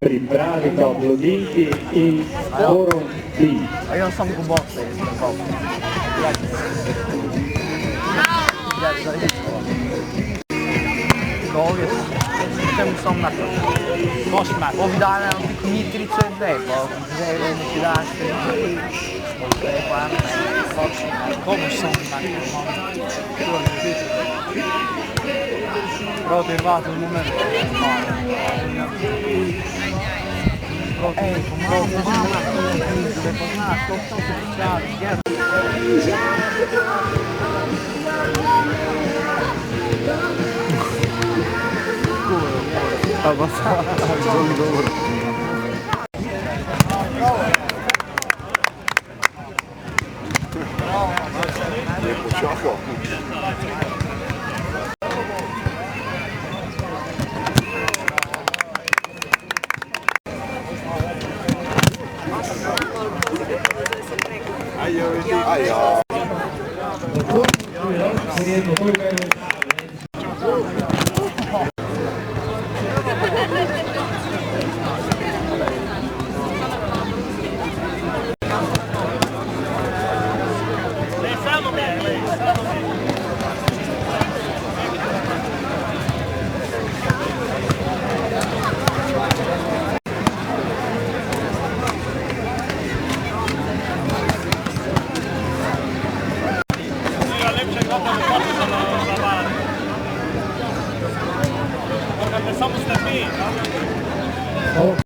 pripravite applauditi in porondi. A io sam gubote. Ovdje čemu sam na to. Ovih dana Mitricu je debo, zelo neki daške. Komu sam na to. Trovato il momento. Ehi, mamma, deve tornare, sto picchiando. Abbastanza, non loro. Oh.